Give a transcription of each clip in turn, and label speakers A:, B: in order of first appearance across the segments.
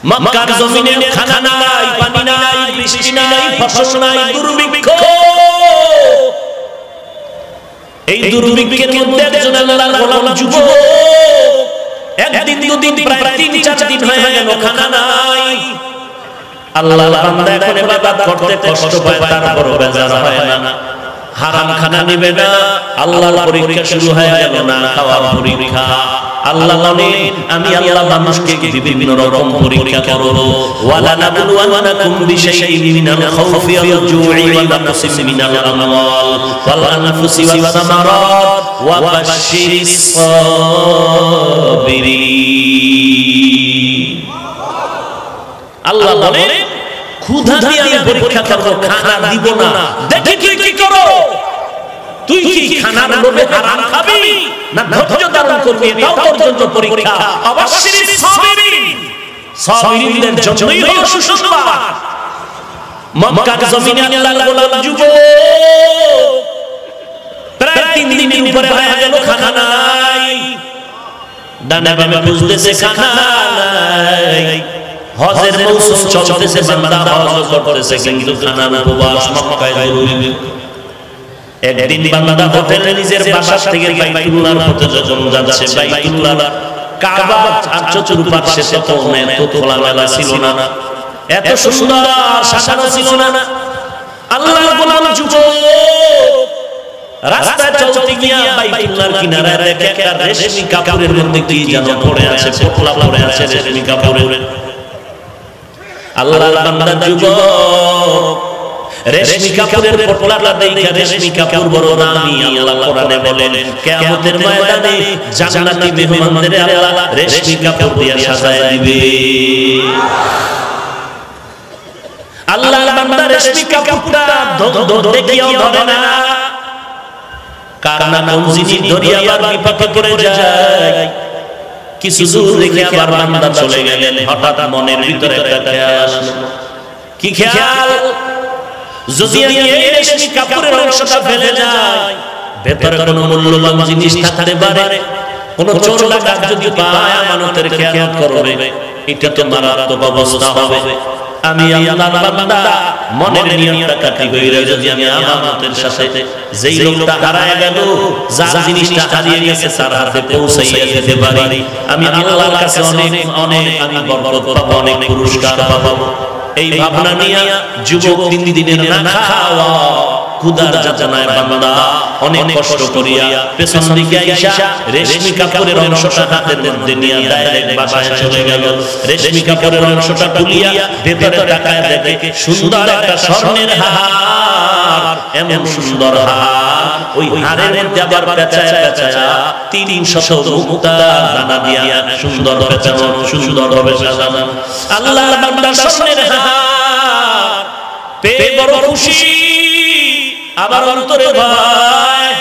A: মক্কার জমিনে খানা নাই, পানি নাই, বৃষ্টি নাই, ফসল নাই, দুর্ভিক্ষ। এই দুর্ভিক্ষের মধ্যে একজন আল্লাহর গোলাম যুবক, একদিন দুদিন প্রায় 3-4 দিন হয়ে গেল খানা নাই। আল্লাহর বান্দা এখন ইবাদত করতে কষ্ট পায়, তারপরও বেজার হয় না। হারাম খানা নিবে না, আল্লাহর পরীক্ষা শুরু হয়ে গেল, না খাওয়া পরীক্ষা। আল্লাহ বলেন আমি আল্লাহ মানুষকে বিভিন্ন রকম পরীক্ষা করব। ওয়ালা নাবলুওয়ান্নাকুম বিশাইইন মিনাল খাউফি ওয়াল জু'i ওয়া নাকসিম মিনাল আমওয়াল ওয়াল আনফুসি ওয়াস সামারাত ওয়া বাশশিরিস সাবিরিন। আল্লাহ বলেন ক্ষুধা দিয়ে আমি পরীক্ষা করব, খানা দিব না। দেখি তুই কি করো, তুই কি খানার লোভে হারাম খাবি না ধৈর্য ধারণ করবি, এটাও তোর জন্য পরীক্ষা। অবশ্যই সাবিরিন, সাবিরিনদের জন্যই হলো সুসংবাদ। মক্কার জমিনে আল্লাহর গোলাম যুবক প্রায় 3 দিনের উপরে হয়ে গেল খানা নাই। ডানে বামে খুঁজতেছে, খানা নাই। হজের মৌসুম চলতেছে, বান্দা হজ করতেছে, কিন্তু খানা না, উপবাস মক্কায় জরুরি। একদিন বান্দা হোটেলে নিজের বাসা থেকে বাইতুল্লাহর পথে যখন যাচ্ছে, বাইতুল্লাহ কাবা আর চতুর্পার্শ্বে এত খোলামেলা ছিল না, এত সুন্দর সাজানো ছিল না। আল্লাহর গোলাম যুবক রাস্তায় চলতে গিয়া বাইতুল্লাহর কিনারায় দেখে একটা রেশমি কাপড়ের মধ্যে কি যেন পড়ে আছে, পোটলা পড়ে আছে রেশমি কাপড়ের। আল্লাহর বান্দা যুবক রেশমি কাপড়ের পোটলাটা দেখে, রেশমি কাপড় বড় দামি। আল্লাহ কোরআনে বলেন কিয়ামতের ময়দানে জান্নাতি মেহমানদের আল্লাহ রেশমি কাপড় দিয়ে সাজায় দিবে। আল্লাহর বান্দা রেশমি কাপড়টা দেখিয়াও ধরে না, কারণ কোন জিনিস ধরিয়া আবার বিপাকে পড়ে যায়। কিছু দূর রেখে আবার বান্দা চলে গেলেন, হঠাৎ মনের ভিতরে একটা খেয়াল আসলো। কি খেয়াল? যদি আমি এই রেশমি কাপড়ের অংশটা ফেলে যাই, ভেতরে কোনো মূল্যবান জিনিস থাকতে পারে, কোনো চোর ডাকাত যদি পায় আমানতের খেয়ানত করবে, এটা তো মারাত্মক অবস্থা হবে। আমি আল্লাহর বান্দা মনের নিয়তটা কাটি হইরে, যদি আমি আমানতের সাথে যেই লোকটা হারায় গেল, যা জিনিসটা হারিয়ে গেছে তার হাতে পৌঁছাইয়া দিতে পারি, আমি আল্লাহর কাছে অনেক অনেক আমি বরকত পাবো, অনেক পুরস্কার পাবো। এই ভাবনা নিয়ে যুবক 3 দিনের না খাওয়া ক্ষুধার যাতনায় বান্দা অনেক কষ্ট করিয়া পেছন দিকে আইসা রেশমি কাপড়ের অংশটা হাতের মধ্যে নিয়ে ডাইরেক্ট বাসায় চলে গেল। রেশমি কাপড়ের অংশটা খুলিয়া ভেতরে তাকায় দেখে সুন্দর একটা স্বর্ণের হার, এমন সুন্দর হার, ওই হারের মধ্যে আবার পেঁচায় পেঁচায়া 300 মুক্তা দানা দিয়া সুন্দর পেঁচানো, সুন্দর ভাবে সাজানো। আল্লাহর বান্দা স্বর্ণের হার পেয়ে বড় খুশি, আবার অন্তরে ভয়,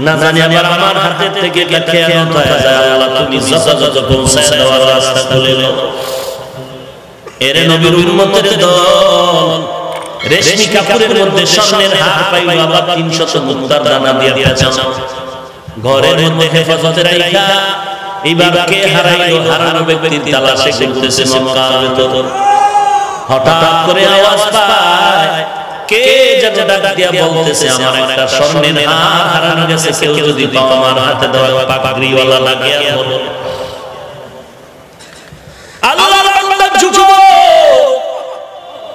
A: না জানি আবার আমার হাতের থেকে খেয়ানত হয়ে যায়। আল্লাহ তুমি যথাযথ পৌঁছায় দেওয়ার রাস্তা খুলে দাও। এরে নবীর উম্মতের দল রেশমি কাপড়ের মধ্যে স্বর্ণের হার পাইল, আবার 300 মুক্তার দানা দিয়া পেঁচানো, ঘরের মধ্যে হেফাজতে রাখা। এইবার কে হারাইলো? হারানো ব্যক্তির তালাশে ঘুরতেছে মক্কার ভেতর। হঠাৎ করে আওয়াজ পায়, কে যেন ডাক দিয়া বলতেছে আমার একটা স্বর্ণের হার হারানো গেছে, কেউ যদি পাও আমার হাতে দেওয়া পাগড়িওয়ালা লাগিয়া বলো। আল্লাহর বান্দা যুবক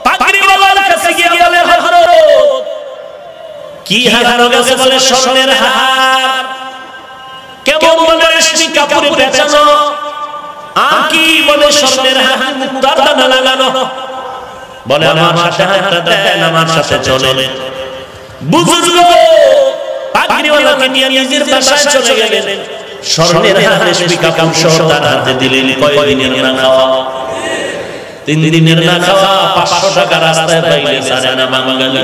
A: পাগড়িওয়ালার কাছে গিয়ে বলে হযরত কি হারানো গেছে? বলে স্বর্ণের হার। কেমন? বলে রেশমি কাপড়ে পেঁচানো। আর কি? বলে স্বর্ণের হার, মুক্তার দানা লাগানো। বলে আমার সাথে হাতটা দেন, আমার সাথে চলেন। বুজুর্গ পাগড়িওয়ালাকে নিয়ে নিজের বাসায় চলে গেলেন। স্বর্ণের হার রেশমি কাপড় সহ তার হাতে দিলেন। কয়দিনের না খাওয়া? 3 দিনের না খাওয়া। 500 টাকা রাস্তায় পাইলে সারে না বাঙালি।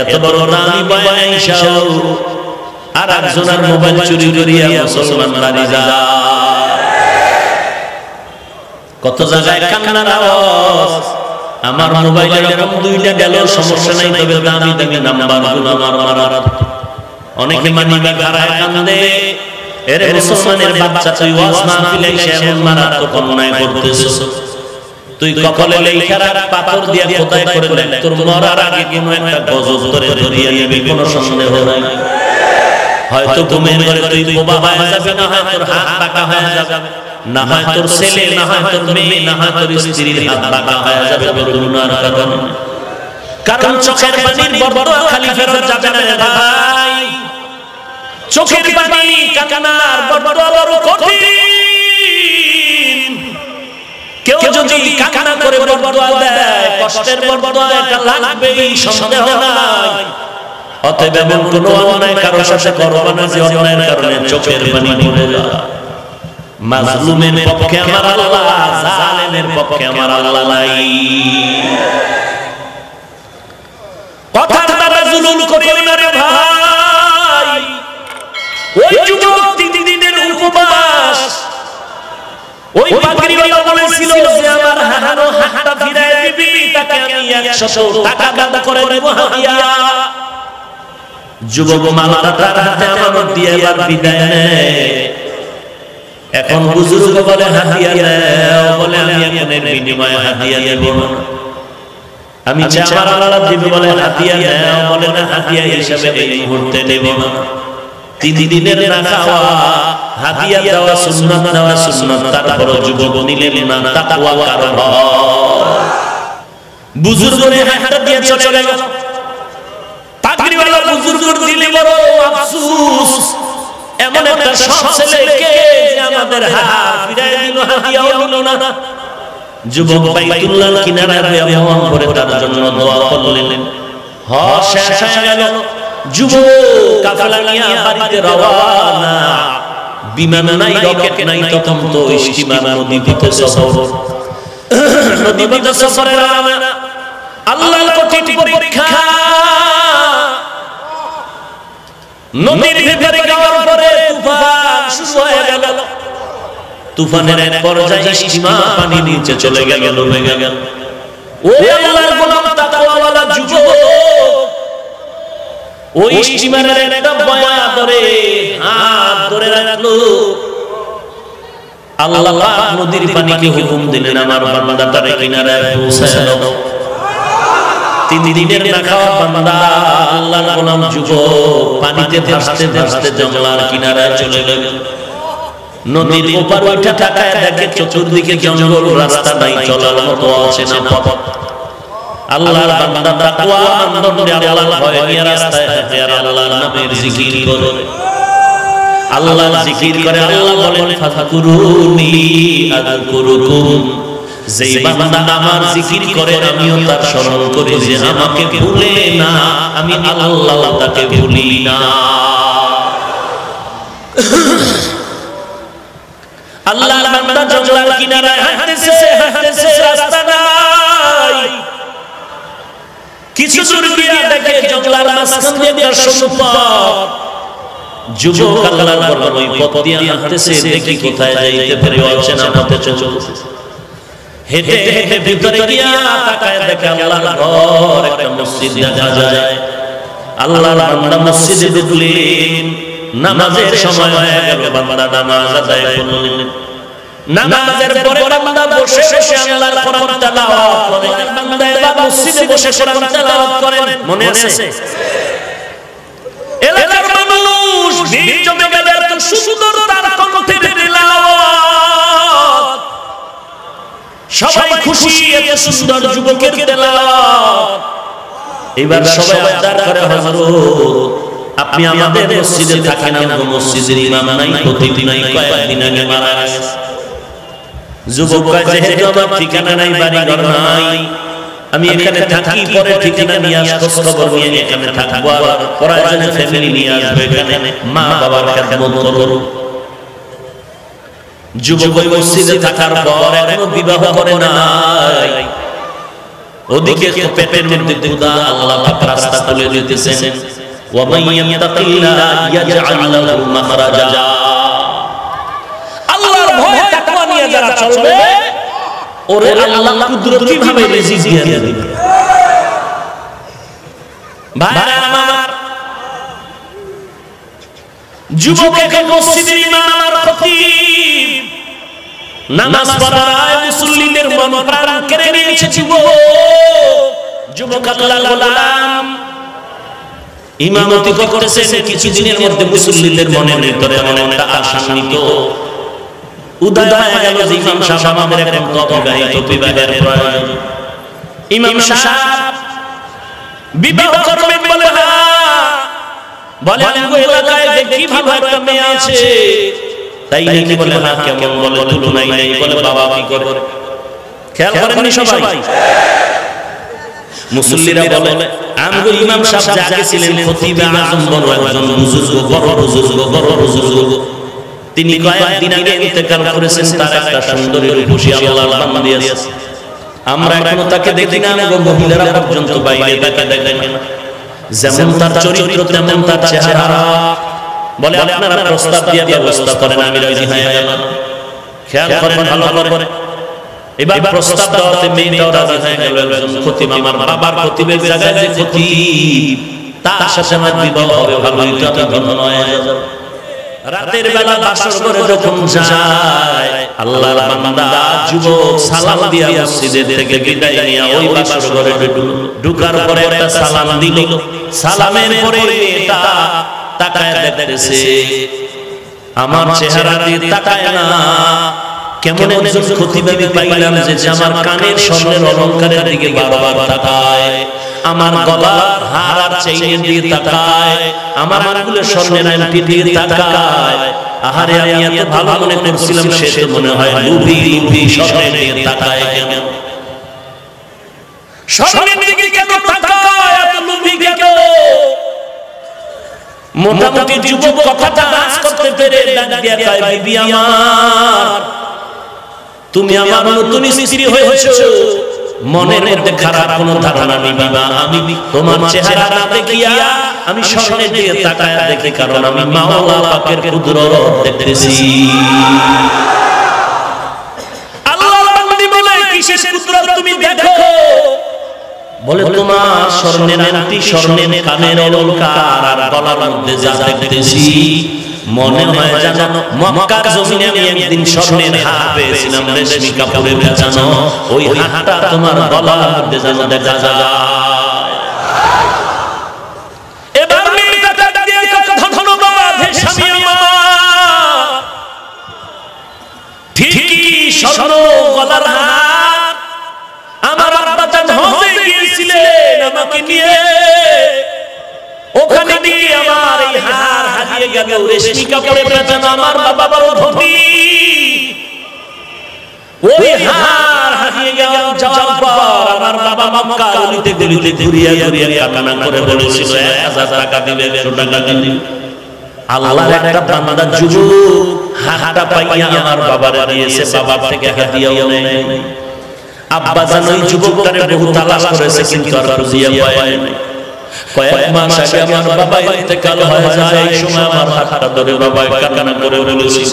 A: এত বড় নামি বয়াইশাও আর একজনের মোবাইল চুরি করিয়া মুসলমান বাড়ি যায়। কত জায়গায় কান্নার আওয়াজ। আমার মোবাইলে এরকম 2টা গেল সমস্যা নাই, তবে দামি দামি নাম্বার গুলো আমার মারার। অনেকে মানিব্যাগ হারায় কান্দে, এরে মুসলমানের বাচ্চা তুই ওয়াজ মাহফিলে এসে এমন মারাত্মক অন্যায় করতেছিস তুই কপালে লেখা রাখ পাথর দিয়ে খোদাই করে দেন তোর মরার আগে কোনো একটা গজব ধরে ধরিয়ে নেবে কোনো সন্দেহ নাই হয়তো ঘুমের ঘরে তুই বোবা হয়ে যাবে না হয় তোর হাত বাঁকা হয়ে যাবে না হয় তোর ছেলে না হয় তোর মেয়ে না হয় তোর স্ত্রীর হাত বাঁকা হয়ে যাবে তোর গুনার কারণে কারণ চোখের পানির বরদোয়া খালি ফেরত যাবে না রে ভাই চোখের পানি কান্নার বরদোয়া বড় কঠিন কেউ যদি কান্না করে বরদোয়া দেয় কষ্টের বরদোয়া এটা লাগবেই সন্দেহ নাই অতএব এমন কোনো অন্যায় কারো সাথে করবা না যে অন্যায়ের কারণে চোখের পানি পড়ে যায় মাজলুমের পক্ষে আমার আল্লাহ জালেমের পক্ষে আমার আল্লাহ নাই কথার দ্বারা জুলুম করিও না রে ভাই ওই যুবক 3 দিনের উপবাস ওই পাগড়িওয়ালা বলেছিল যে আমার হারানো হাতটা ফিরিয়ে দিবি তাকে আমি 100 টাকা দান করে দেব হাদিয়া যুবক মালাটা তার হাতে আমানত দিয়ে এবার বিদায় নেয় এখন বুজুর্গ বলে হাদিয়া দাও বলে আমি এখন এর বিনিময়ে হাদিয়া দেব না আমি চাই আমার আল্লাহ দিবে বলে হাদিয়া দাও বলে না হাদিয়া হিসাবে এই মুহূর্তে দেব না 3 দিনের না খাওয়া হাদিয়া দেওয়া সুন্নাত তারপর যুবক নিলেন না তাকওয়া কারণ বুজুর্গরে হাতটা দিয়ে চলে গেল পাগড়িওয়ালা বুজুর্গর দিলে বড় আফসোস এমন একটা সব ছেলেকে যে আমাদের হাত ফিরিয়ে দিল হাদিয়াও দিল না যুবক বাইতুল্লাহ কিনারায় এমন করে তার জন্য দোয়া করলেন শেষ হয়ে গেল যুবক কাফেলা নিয়ে বাড়িতে রওনা বিমান নাই রকেট নাই তখন তো স্টিমার নদীতে সফর নদীতে সফরে রওনা আল্লাহর কঠিন পরীক্ষা নদীর ভিতরে যাওয়ার পরে তুফান শুরু হয়ে গেল তুফানের এক পর্যায়ে স্টিমার পানি নিচে চলে গেল ডুবে গেল ওই আল্লাহর গোলাম তাকওয়াওয়ালা যুবক ওই স্টিমারের একটা বয়া ধরে হাত ধরে রাখলো আল্লাহ পাক নদীর পানিকে হুকুম দিলেন আমার বান্দাটারে কিনারায় পৌঁছায় দাও 3 দিনের না খাওয়া বান্দা আল্লাহর গোলাম যুবক পানিতে ভাসতে ভাসতে জঙ্গলার কিনারায় চলে গেল নদীর ওপার উঠে তাকায় দেখে চতুর্দিকে জঙ্গল রাস্তা নাই চলার মতো আছে না পথ আল্লাহর বান্দা তাকওয়া আনন্দে আল্লাহর ভয় নিয়ে রাস্তায় হাঁটে আর আল্লাহর নামের জিকির করে আল্লাহর জিকির করে আল্লাহ বলেন ফাযকুরুনি আযকুরুকুম যেই বান্দা আমার জিকির করে আমিও তার স্মরণ করি যে আমাকে ভুলে না আমি আল্লাহ তাকে ভুলি না আল্লাহর বান্দা জঙ্গলার কিনারায় হাঁটতেছে রাস্তা নাই কিছু দূর গিয়ে দেখে জঙ্গলার মাঝখান দিয়ে একটা সম্পদ যুবক আল্লাহর বলল ওই পথ দিয়ে হাঁটতেছে দেখি কোথায় যাইতে পারে অচেনা পথে চলছে হেঁটে হেঁটে ভিতরে গিয়ে তাকায় দেখে আল্লাহর ঘর একটা মসজিদ দেখা যায় আল্লাহর বান্দা মসজিদে ঢুকলেন নামাজের সময় হয়ে গেল বান্দা নামাজ আদায় করলেন নামাজের পরে বান্দা বসে বসে আল্লাহর কোরআন তেলাওয়াত করে বান্দা এবার মসজিদে বসে কোরআন তেলাওয়াত করেন মনে আছে এলাকার মানুষ ভিড় জমে গেল এত সুন্দর তার কণ্ঠের তেলাওয়াত সবাই খুশি এত সুন্দর যুবকের তেলাওয়াত এবার সবাই আবদার করে হযরত আপনি আমাদের মসজিদে থাকেন আমগো মসজিদের ইমাম নাই খতিব নাই কয়েকদিন আগে মারা গেছে যুবক কয় যেহেতু আমার ঠিকানা নাই বাড়ি ঘর নাই আমি এখানে থাকি পরে ঠিকানা নিয়ে আসবো খবর নিয়ে এখানে থাকবো আর প্রয়োজনে ফ্যামিলি নিয়ে আসবো এখানে মা বাবার খেদমত করব যুবক ওই মসজিদে থাকার পর এখনো বিবাহ করে নাই ওদিকে তো পেটের মধ্যে খোদা আল্লাহ পাক রাস্তা খুলে দিতেছেন ওয়া মাইয়াত্তাকিল্লাহ ইয়াজআল লাহু মাখরাজা আল্লাহর ভয় তাকওয়া নিয়ে যারা চলবে ওরে আল্লাহ কুদরতি ভাবে রিজিক দিয়ে দিবেন ভাইরা আমার যুবককে মসজিদের ইমাম আর খতিব নামাজ পড়ায় মুসল্লিদের মন প্রাণ কেড়ে নিয়েছে। যুবক আল্লাহর গোলাম ইমামতি করতেছেন, কিছুদিনের মধ্যে মুসল্লিদের মনের ভিতরে এমন একটা আশা নিত উদয় হয়ে গেল যে ইমাম সাহেব আমাদের এখন অবিবাহিত বিবাহের প্রয়োজন। ইমাম সাহেব বিবাহ করবেন বলে না, বলে আমগো এলাকায় দেখি ভালো একটা মেয়ে আছে, তাই নাকি বলে না কেমন, বলে তুলনাই নাই, বলে বাবা কি করে। খেয়াল করেননি সবাই? মুসল্লিরা বলে আমগো ইমাম সাহেব যাকে ছিলেন খতিব আজম বড় একজন বুজুর্গ, বড় বুজুর্গ, তিনি কয়েকদিন আগে ইন্তেকাল করেছেন। তার একটা সুন্দরী রূপসী আল্লাহর বান্দা দিয়েছে, আমরা এখনো তাকে দেখি না। আমগো মহিলারা পর্যন্ত বাইরে তাকে দেখেন না, যেমন তার চরিত্র তেমন তার চেহারা। বলে আপনারা প্রস্তাব দিয়ে ব্যবস্থা করেন, আমি রাজি হয়ে গেলাম। খেয়াল করেন ভালো করে, এবার প্রস্তাব দেওয়াতে মেয়েটাও রাজি হয়ে গেল। একজন খতিব, আমার বাবার খতিবের জায়গায় যে খতিব, তার সাথে আমার বিবাহ হবে, ভালো হইতো, আমি ধন্য হয়ে যাব। রাতের বেলা বাসর করে যখন যায়, আল্লাহর বান্দা যুবক সালাম দিয়া মসজিদের থেকে বিদায় নিয়ে ওই বাসর ঘরে ঢুকার পরে একটা সালাম দিল। সালামের পরে মেয়েটা তাকায় দেখতেছে, আমার চেহারা দিয়ে তাকায় না, কেমন একজন খতিব আমি পাইলাম যে আমার কানের স্বর্ণের অলংকারের দিকে বারবার তাকায়, আমার গলার হার আর চেইনের দিকে তাকায়, আমার আঙ্গুলের স্বর্ণের আংটি দিয়ে তাকায়। আহারে আমি এত ভালো মনে করছিলাম, সে তো মনে হয় লুভি স্বর্ণের দিকে তাকায়। কেন স্বর্ণের দিকে কেন তাকায়, এত লুভি কেন? মোটামুটি যুবক কথাটা আজ করতে পেরে ডাক দিয়া কয়, বিবি আমার, তুমি আমার নতুন স্ত্রী হয়েছো, মনের মধ্যে খারাপ কোনো ধারণা নিবা না। আমি তোমার চেহারা না দেখিয়া আমি স্বর্ণের দিকে তাকায়া দেখি, কারণ আমি মাওলা পাকের কুদরত দেখতেছি। আল্লাহর বান্দি বলে, কিসের কুদরত তুমি দেখো? বলে তোমার স্বর্ণের আংটি, স্বর্ণের কানের অলংকার আর গলার মধ্যে যা দেখতেছি, মনে হয় জানো মক্কার জমিনে আমি একদিন স্বর্ণের হার পেয়েছিলাম, রেশমি কাপড়ে বেচানো, ওই হারটা তোমার গলার মধ্যে যেন দেখা যায়। এবার মেয়েটা ডাক দিয়ে ধন্যবাদ হে স্বামী আমার, ঠিকই স্বর্ণ গলার হার, আমার আব্বা জান হজে গিয়েছিলেন আমাকে নিয়ে, ওখানে গিয়ে আমার এই হার হারিয়ে গেল, রেশমি কাপড়ে বেচানো, আমার বাবা বড় ধনী, ওই হার হারিয়ে যাওয়ার পর আমার বাবা মক্কা গলিতে গলিতে ঘুরিয়ে কান্না করে বলেছিল 1000 টাকা দিবে, 100 টাকা দিবে। আল্লাহর একটা বান্দা যুবক হারটা পাইয়া আমার বাবারে দিয়েছে, বাবার থেকে হাদিয়াও নেই। আব্বা জান ওই যুবকটারে বহু তালাশ করেছে, কিন্তু আর খুঁজে পায় না। কয়েক মাস আগে আমার বাবা ইন্তেকাল হয়ে যায়, এই সময় আমার হাতটা ধরে বাবা কান্না করে বলেছিল,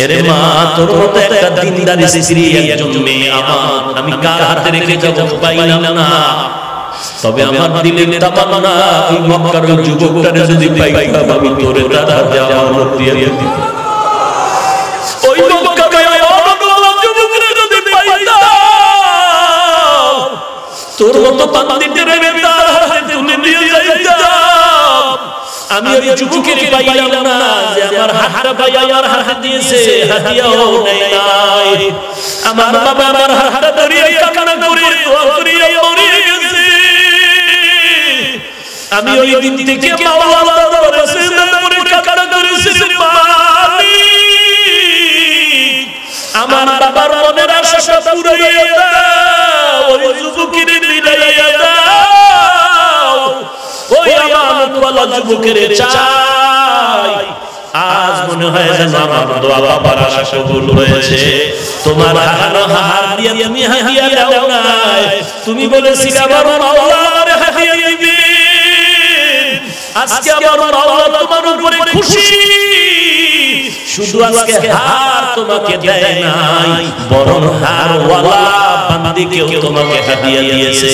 A: এরে মা, তোর মতো একটা দিনদারি স্ত্রী একজন মেয়ে আমার আমি কার হাতে রেখে যাব পাইলাম না, তবে আমার দিলের তামান্না ওই মক্কার ওই যুবকটারে যদি পাইতাম আমি তোরে দাদা দেওয়া আমার দিয়ে দিতাম। ওই মক্কার ওই অনন্তওয়ালা যুবকরে যদি পাইতাম, তোর মতো বান্দিদের তার হাতে তুলে নিয়ে যাইতাম। আমি ওই যুবকের পাইলাম না যে আমার হাতটা পাই আমার হাত দিয়েছে, হাদিয়াও নেই নাই। আমার বাবা আমার হাতটা ধরিয়ে কান্না করে দোয়া করিয়া মরে গেছে। আমি ওই দিন থেকে মাওলানা দরবারে সিজদা করে কান্না করেছি, মালিক আমার বাবার মনের আশাটা পুরাইয়া দাও, ওই যুবকের মিলাইয়া দাও, ওই আমানতওয়ালা যুবকের চাই। আজ মনে হয় যেন আমার দোয়া বাবার আশা কবুল হয়েছে। তোমার হার দিয়ে তুমি হাদিয়া দাও নাই, তুমি বলেছিলে আমার মাওলা আমারে হাদিয়া দিবে। আজকে আমার মাওলা তোমার উপরে খুশি, শুধু আজকে হার তোমাকে দেয় নাই, বরং হারওয়ালা বান্দিকেও তোমাকে হাদিয়া দিয়েছে।